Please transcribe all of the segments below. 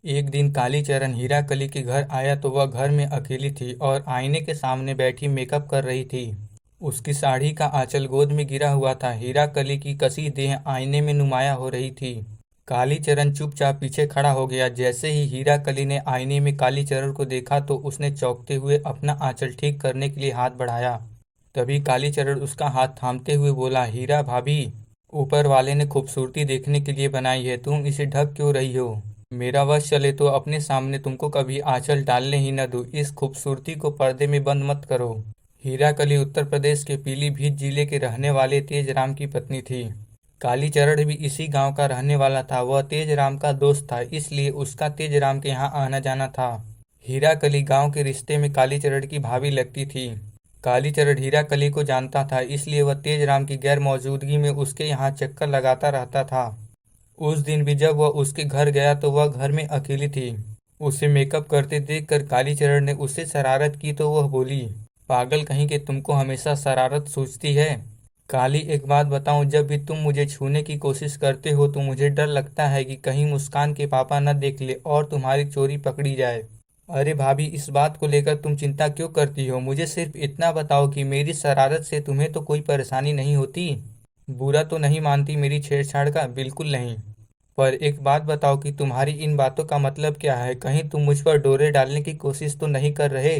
एक दिन कालीचरण हीराकली के घर आया तो वह घर में अकेली थी और आईने के सामने बैठी मेकअप कर रही थी। उसकी साड़ी का आंचल गोद में गिरा हुआ था। हीराकली की कसी देह आईने में नुमाया हो रही थी। कालीचरण चुपचाप पीछे खड़ा हो गया। जैसे ही हीराकली ने आईने में कालीचरण को देखा तो उसने चौंकते हुए अपना आंचल ठीक करने के लिए हाथ बढ़ाया। तभी कालीचरण उसका हाथ थामते हुए बोला, हीरा भाभी, ऊपर वाले ने खूबसूरती देखने के लिए बनाई है, तुम इसे ढक क्यों रही हो? मेरा वश चले तो अपने सामने तुमको कभी आंचल डालने ही न दूं। इस खूबसूरती को पर्दे में बंद मत करो। हीराकली उत्तर प्रदेश के पीलीभीत जिले के रहने वाले तेजराम की पत्नी थी। कालीचरण भी इसी गांव का रहने वाला था। वह तेजराम का दोस्त था, इसलिए उसका तेजराम के यहाँ आना जाना था। हीराकली गांव के रिश्ते में कालीचरण की भाभी लगती थी। कालीचरण हीराकली को जानता था, इसलिए वह तेजराम की गैर मौजूदगी में उसके यहाँ चक्कर लगाता रहता था। उस दिन भी जब वह उसके घर गया तो वह घर में अकेली थी। उसे मेकअप करते देखकर कालीचरण ने उससे शरारत की तो वह बोली, पागल कहीं के, तुमको हमेशा शरारत सूझती है। काली, एक बात बताऊं, जब भी तुम मुझे छूने की कोशिश करते हो तो मुझे डर लगता है कि कहीं मुस्कान के पापा न देख ले और तुम्हारी चोरी पकड़ी जाए। अरे भाभी, इस बात को लेकर तुम चिंता क्यों करती हो? मुझे सिर्फ इतना बताओ कि मेरी शरारत से तुम्हें तो कोई परेशानी नहीं होती। बुरा तो नहीं मानती मेरी छेड़छाड़ का? बिल्कुल नहीं। पर एक बात बताओ कि तुम्हारी इन बातों का मतलब क्या है? कहीं तुम मुझ पर डोरे डालने की कोशिश तो नहीं कर रहे?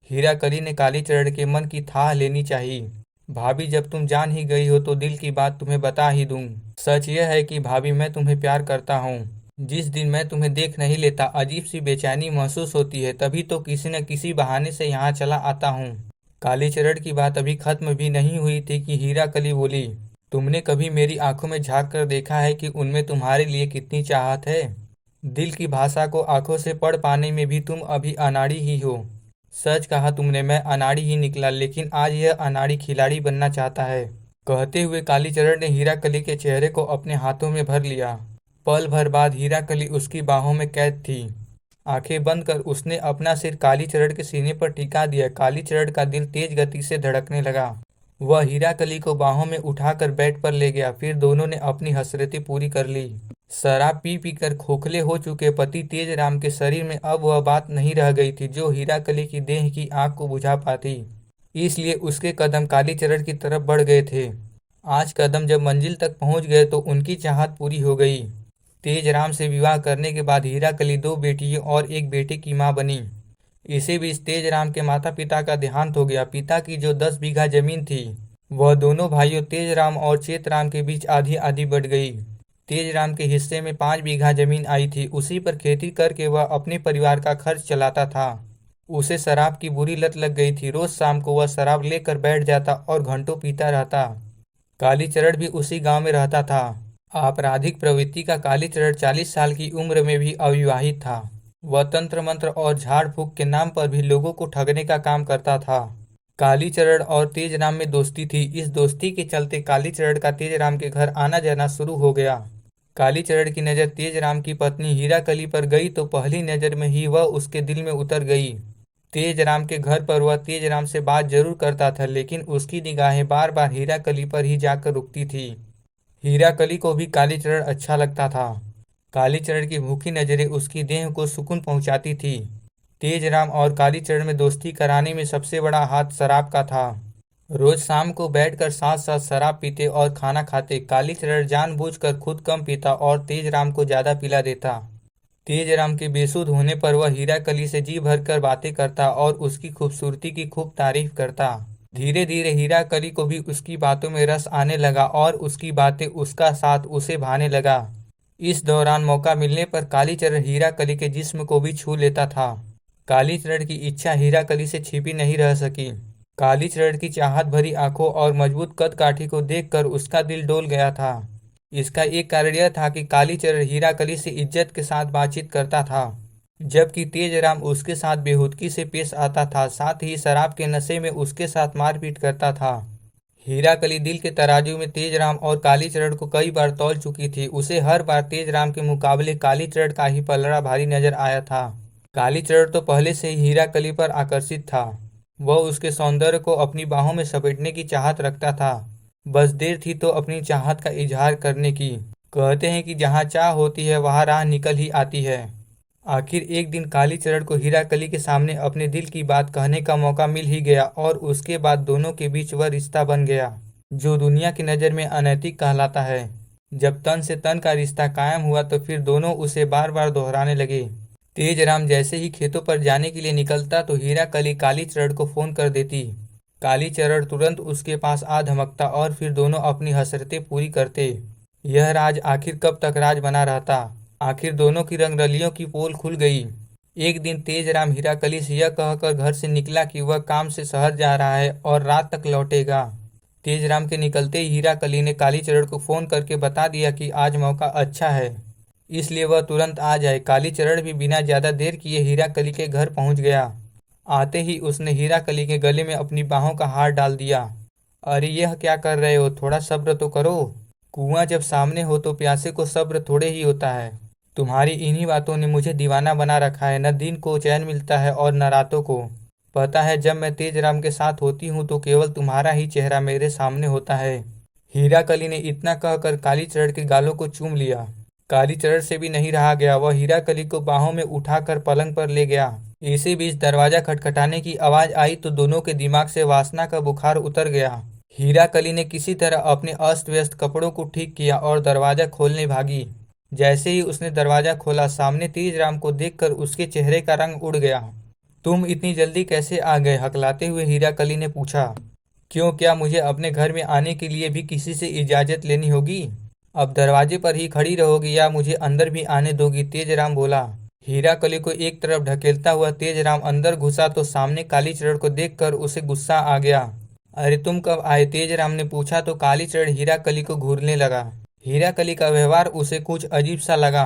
हीराकली ने कालीचरण के मन की थाह लेनी चाहिए। भाभी, जब तुम जान ही गई हो तो दिल की बात तुम्हें बता ही दूं। सच यह है कि भाभी, मैं तुम्हें प्यार करता हूँ। जिस दिन मैं तुम्हें देख नहीं लेता अजीब सी बेचैनी महसूस होती है, तभी तो किसी न किसी बहाने से यहाँ चला आता हूँ। कालीचरण की बात अभी खत्म भी नहीं हुई थी कि हीराकली बोली, तुमने कभी मेरी आंखों में झांक कर देखा है कि उनमें तुम्हारे लिए कितनी चाहत है? दिल की भाषा को आंखों से पढ़ पाने में भी तुम अभी अनाड़ी ही हो। सच कहा तुमने, मैं अनाड़ी ही निकला, लेकिन आज यह अनाड़ी खिलाड़ी बनना चाहता है। कहते हुए कालीचरण ने हीराकली के चेहरे को अपने हाथों में भर लिया। पल भर बाद हीराकली उसकी बाहों में कैद थी। आंखें बंद कर उसने अपना सिर कालीचरण के सीने पर टिका दिया। कालीचरण का दिल तेज गति से धड़कने लगा। वह हीराकली को बाहों में उठाकर बेड पर ले गया। फिर दोनों ने अपनी हसरतें पूरी कर ली। शराब पी पी कर खोखले हो चुके पति तेजराम के शरीर में अब वह बात नहीं रह गई थी जो हीराकली की देह की आग को बुझा पाती। इसलिए उसके कदम कालीचरण की तरफ बढ़ गए थे। आज कदम जब मंजिल तक पहुंच गए तो उनकी चाहत पूरी हो गई। तेजराम से विवाह करने के बाद हीराकली दो बेटियों और एक बेटे की मां बनी। इसी बीच तेजराम के माता पिता का देहांत हो गया। पिता की जो 10 बीघा जमीन थी वह दोनों भाइयों तेजराम और चेतराम के बीच आधी आधी बढ़ गई। तेजराम के हिस्से में 5 बीघा जमीन आई थी। उसी पर खेती करके वह अपने परिवार का खर्च चलाता था। उसे शराब की बुरी लत लग गई थी। रोज शाम को वह शराब लेकर बैठ जाता और घंटों पीता रहता। कालीचरण भी उसी गांव में रहता था। आपराधिक प्रवृत्ति का कालीचरण 40 साल की उम्र में भी अविवाहित था। वह तंत्र मंत्र और झाड़ फूक के नाम पर भी लोगों को ठगने का काम करता था। कालीचरण और तेजराम में दोस्ती थी। इस दोस्ती के चलते कालीचरण का तेजराम के घर आना जाना शुरू हो गया। कालीचरण की नज़र तेजराम की पत्नी हीराकली पर गई तो पहली नज़र में ही वह उसके दिल में उतर गई। तेजराम के घर पर वह तेजराम से बात जरूर करता था, लेकिन उसकी निगाहें बार बार हीराकली पर ही जाकर रुकती थी। हीराकली को भी कालीचरण अच्छा लगता था। कालीचरण की भूखी नजरें उसकी देह को सुकून पहुंचाती थी। तेजराम और कालीचरण में दोस्ती कराने में सबसे बड़ा हाथ शराब का था। रोज शाम को बैठकर साथ साथ शराब पीते और खाना खाते। कालीचरण जानबूझकर खुद कम पीता और तेजराम को ज्यादा पिला देता। तेजराम के बेसुध होने पर वह हीराकली से जी भरकर बातें करता और उसकी खूबसूरती की खूब तारीफ करता। धीरे धीरे हीराकली को भी उसकी बातों में रस आने लगा और उसकी बातें उसका साथ उसे भाने लगा। इस दौरान मौका मिलने पर कालीचरण हीराकली के जिस्म को भी छू लेता था। कालीचरण की इच्छा हीराकली से छिपी नहीं रह सकी। कालीचरण की चाहत भरी आंखों और मजबूत कद काठी को देखकर उसका दिल डोल गया था। इसका एक कारण यह था कि कालीचरण हीराकली से इज्जत के साथ बातचीत करता था, जबकि तेजराम उसके साथ बेहूदगी से पेश आता था। साथ ही शराब के नशे में उसके साथ मारपीट करता था। हीराकली दिल के तराजू में तेजराम और कालीचरण को कई बार तौल चुकी थी। उसे हर बार तेजराम के मुकाबले कालीचरण का ही पलड़ा भारी नजर आया था। कालीचरण तो पहले से ही हीराकली पर आकर्षित था। वह उसके सौंदर्य को अपनी बाहों में समेटने की चाहत रखता था। बस देर थी तो अपनी चाहत का इजहार करने की। कहते हैं कि जहाँ चाह होती है वहाँ राह निकल ही आती है। आखिर एक दिन कालीचरण को हीराकली के सामने अपने दिल की बात कहने का मौका मिल ही गया और उसके बाद दोनों के बीच वह रिश्ता बन गया जो दुनिया की नज़र में अनैतिक कहलाता है। जब तन से तन का रिश्ता कायम हुआ तो फिर दोनों उसे बार बार दोहराने लगे। तेजराम जैसे ही खेतों पर जाने के लिए निकलता तो हीराकली कालीचरण को फोन कर देती। कालीचरण तुरंत उसके पास आ धमकता और फिर दोनों अपनी हसरतें पूरी करते। यह राज आखिर कब तक राज बना रहता। आखिर दोनों की रंगरलियों की पोल खुल गई। एक दिन तेजराम हीराकली से यह कहकर घर से निकला कि वह काम से शहर जा रहा है और रात तक लौटेगा। तेजराम के निकलते ही हीराकली ने कालीचरण को फोन करके बता दिया कि आज मौका अच्छा है, इसलिए वह तुरंत आ जाए। कालीचरण भी बिना ज्यादा देर किए हीराकली के घर पहुंच गया। आते ही उसने हीराकली के गले में अपनी बाहों का हार डाल दिया। अरे यह क्या कर रहे हो, थोड़ा सब्र तो करो। कुआं जब सामने हो तो प्यासे को सब्र थोड़े ही होता है। तुम्हारी इन्हीं बातों ने मुझे दीवाना बना रखा है। न दिन को चैन मिलता है और न रातों को। पता है जब मैं तेजराम के साथ होती हूँ तो केवल तुम्हारा ही चेहरा मेरे सामने होता है। हीराकली ने इतना कहकर कालीचरण के गालों को चूम लिया। कालीचरण से भी नहीं रहा गया, वह हीराकली को बाहों में उठाकर पलंग पर ले गया। इसी बीच दरवाजा खटखटाने की आवाज आई तो दोनों के दिमाग से वासना का बुखार उतर गया। हीराकली ने किसी तरह अपने अस्त व्यस्त कपड़ों को ठीक किया और दरवाजा खोलने भागी। जैसे ही उसने दरवाजा खोला सामने तेजराम को देखकर उसके चेहरे का रंग उड़ गया। तुम इतनी जल्दी कैसे आ गए, हकलाते हुए हीराकली ने पूछा। क्यों, क्या मुझे अपने घर में आने के लिए भी किसी से इजाजत लेनी होगी? अब दरवाजे पर ही खड़ी रहोगी या मुझे अंदर भी आने दोगी? तेजराम बोला। हीराकली को एक तरफ ढकेलता हुआ तेजराम अंदर घुसा तो सामने कालीचरण को देखकर उसे गुस्सा आ गया। अरे तुम कब आए? तेजराम ने पूछा तो कालीचरण हीराकली को घूरने लगा। हीराकली का व्यवहार उसे कुछ अजीब सा लगा।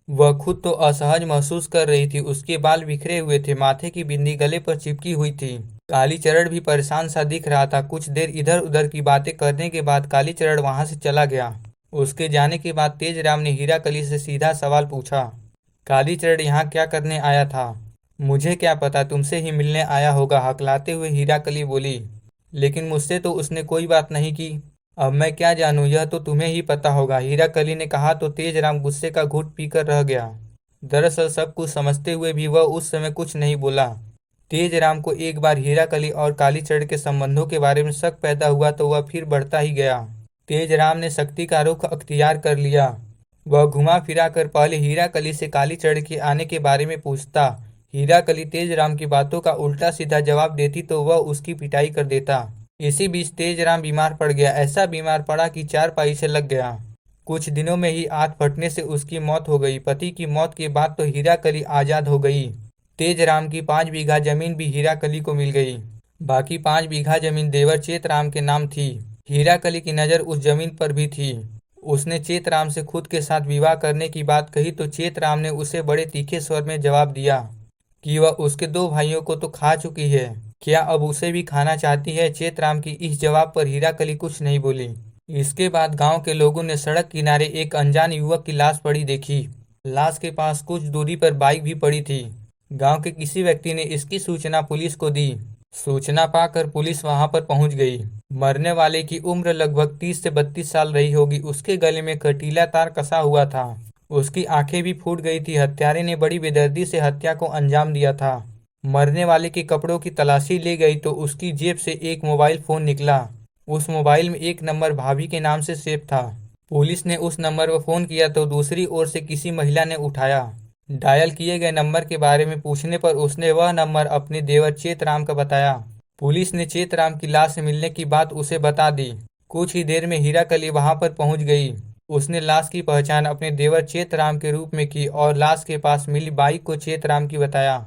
वह खुद तो असहज महसूस कर रही थी। उसके बाल बिखरे हुए थे, माथे की बिंदी गले पर चिपकी हुई थी। कालीचरण भी परेशान सा दिख रहा था। कुछ देर इधर उधर की बातें करने के बाद कालीचरण वहां से चला गया। उसके जाने के बाद तेजराम ने हीराकली से सीधा सवाल पूछा। कालीचरण यहाँ क्या करने आया था? मुझे क्या पता, तुमसे ही मिलने आया होगा, हकलाते हुए हीराकली बोली। लेकिन मुझसे तो उसने कोई बात नहीं की। अब मैं क्या जानूं, यह तो तुम्हें ही पता होगा, हीराकली ने कहा तो तेजराम गुस्से का घूंट पीकर रह गया। दरअसल सब कुछ समझते हुए भी वह उस समय कुछ नहीं बोला। तेजराम को एक बार हीराकली और कालीचरण के संबंधों के बारे में शक पैदा हुआ तो वह फिर बढ़ता ही गया। तेजराम ने शक्ति का रुख अख्तियार कर लिया। वह घुमा फिरा कर पहले हीराकली से कालीचरण के आने के बारे में पूछता। हीराकली तेजराम की बातों का उल्टा सीधा जवाब देती तो वह उसकी पिटाई कर देता। इसी बीच तेजराम बीमार पड़ गया। ऐसा बीमार पड़ा कि चारपाई से लग गया। कुछ दिनों में ही आंत फटने से उसकी मौत हो गई। पति की मौत के बाद तो हीराकली आजाद हो गई। तेजराम की 5 बीघा जमीन भी हीराकली को मिल गई। बाकी 5 बीघा जमीन देवर चेतराम के नाम थी। हीराकली की नज़र उस जमीन पर भी थी। उसने चेतराम से खुद के साथ विवाह करने की बात कही तो चेतराम ने उसे बड़े तीखे स्वर में जवाब दिया कि वह उसके 2 भाइयों को तो खा चुकी है, क्या अब उसे भी खाना चाहती है? चेतराम की इस जवाब पर हीराकली कुछ नहीं बोली। इसके बाद गांव के लोगों ने सड़क किनारे एक अनजान युवक की लाश पड़ी देखी। लाश के पास कुछ दूरी पर बाइक भी पड़ी थी। गांव के किसी व्यक्ति ने इसकी सूचना पुलिस को दी। सूचना पाकर पुलिस वहां पर पहुंच गई। मरने वाले की उम्र लगभग 30 से 32 साल रही होगी। उसके गले में कटीला तार कसा हुआ था। उसकी आंखें भी फूट गई थी। हत्यारे ने बड़ी बेदर्दी से हत्या को अंजाम दिया था। मरने वाले के कपड़ों की तलाशी ली गई तो उसकी जेब से एक मोबाइल फोन निकला। उस मोबाइल में एक नंबर भाभी के नाम से सेव था। पुलिस ने उस नंबर पर फोन किया तो दूसरी ओर से किसी महिला ने उठाया। डायल किए गए नंबर के बारे में पूछने पर उसने वह नंबर अपने देवर चेतराम का बताया। पुलिस ने चेतराम की लाश से मिलने की बात उसे बता दी। कुछ ही देर में हीराकली वहां पर पहुंच गई। उसने लाश की पहचान अपने देवर चेतराम के रूप में की और लाश के पास मिली बाइक को चेतराम की बताया।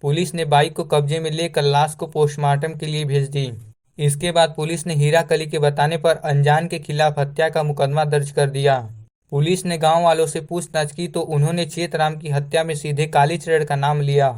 पुलिस ने बाइक को कब्जे में लेकर लाश को पोस्टमार्टम के लिए भेज दी। इसके बाद पुलिस ने हीराकली के बताने पर अनजान के खिलाफ हत्या का मुकदमा दर्ज कर दिया। पुलिस ने गांव वालों से पूछताछ की तो उन्होंने चेतराम की हत्या में सीधे कालीचरण का नाम लिया।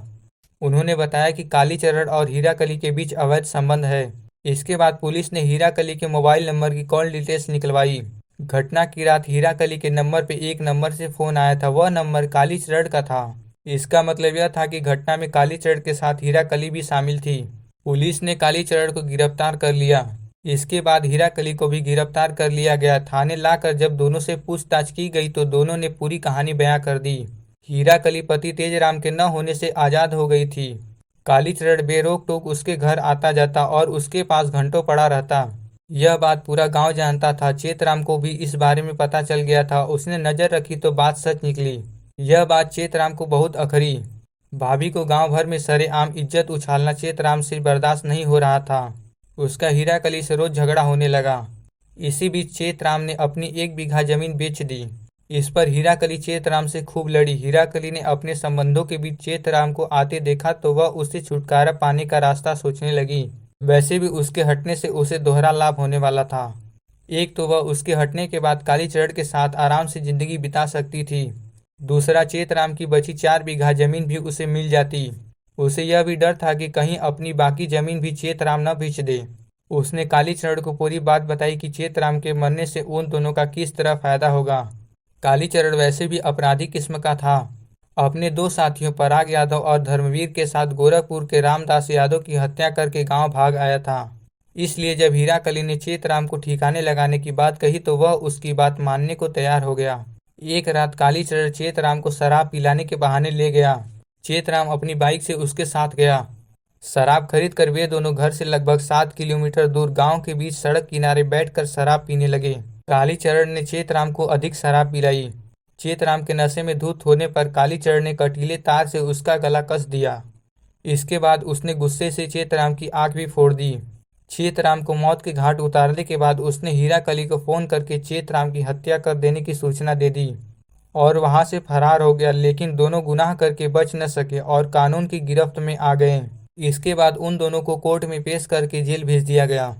उन्होंने बताया कि कालीचरण और हीराकली के बीच अवैध संबंध है। इसके बाद पुलिस ने हीराकली के मोबाइल नंबर की कॉल डिटेल्स निकलवाई। घटना की रात हीराकली के नंबर पे एक नंबर से फोन आया था। वह नंबर कालीचरण का था। इसका मतलब यह था कि घटना में कालीचरण के साथ हीराकली भी शामिल थी। पुलिस ने कालीचरण को गिरफ्तार कर लिया। इसके बाद हीराकली को भी गिरफ्तार कर लिया गया। थाने लाकर जब दोनों से पूछताछ की गई तो दोनों ने पूरी कहानी बयां कर दी। हीरा कली पति तेजराम के न होने से आजाद हो गई थी। कालीचरण बेरोक टोक उसके घर आता जाता और उसके पास घंटों पड़ा रहता। यह बात पूरा गांव जानता था। चेतराम को भी इस बारे में पता चल गया था। उसने नजर रखी तो बात सच निकली। यह बात चेतराम को बहुत अखरी। भाभी को गांव भर में सरेआम इज्जत उछालना चेतराम से बर्दाश्त नहीं हो रहा था। उसका हीरा कली से रोज झगड़ा होने लगा। इसी बीच चेतराम ने अपनी 1 बीघा जमीन बेच दी। इस पर हीरा कली चेतराम से खूब लड़ी। हीरा कली ने अपने संबंधों के बीच चेतराम को आते देखा तो वह उससे छुटकारा पाने का रास्ता सोचने लगी। वैसे भी उसके हटने से उसे दोहरा लाभ होने वाला था। एक तो वह उसके हटने के बाद कालीचरण के साथ आराम से जिंदगी बिता सकती थी। दूसरा, चेतराम की बची 4 बीघा जमीन भी उसे मिल जाती। उसे यह भी डर था कि कहीं अपनी बाकी जमीन भी चेतराम न बेच दे। उसने कालीचरण को पूरी बात बताई कि चेतराम के मरने से उन दोनों का किस तरह फायदा होगा। कालीचरण वैसे भी अपराधी किस्म का था। अपने 2 साथियों पराग यादव और धर्मवीर के साथ गोरखपुर के रामदास यादव की हत्या करके गांव भाग आया था। इसलिए जब हीरा कली ने चेतराम को ठिकाने लगाने की बात कही तो वह उसकी बात मानने को तैयार हो गया। एक रात कालीचरण चेतराम को शराब पिलाने के बहाने ले गया। चेतराम अपनी बाइक से उसके साथ गया। शराब खरीद कर वे दोनों घर से लगभग 7 किलोमीटर दूर गांव के बीच सड़क किनारे बैठकर शराब पीने लगे। कालीचरण ने चेतराम को अधिक शराब पिलाई। चेतराम के नशे में धुत होने पर कालीचरण ने कटीले तार से उसका गला कस दिया। इसके बाद उसने गुस्से से चेतराम की आंख भी फोड़ दी। चेतराम को मौत के घाट उतारने के बाद उसने हीरा कली को फोन करके चेतराम की हत्या कर देने की सूचना दे दी और वहां से फरार हो गया। लेकिन दोनों गुनाह करके बच न सके और कानून की गिरफ्त में आ गए। इसके बाद उन दोनों को कोर्ट में पेश करके जेल भेज दिया गया।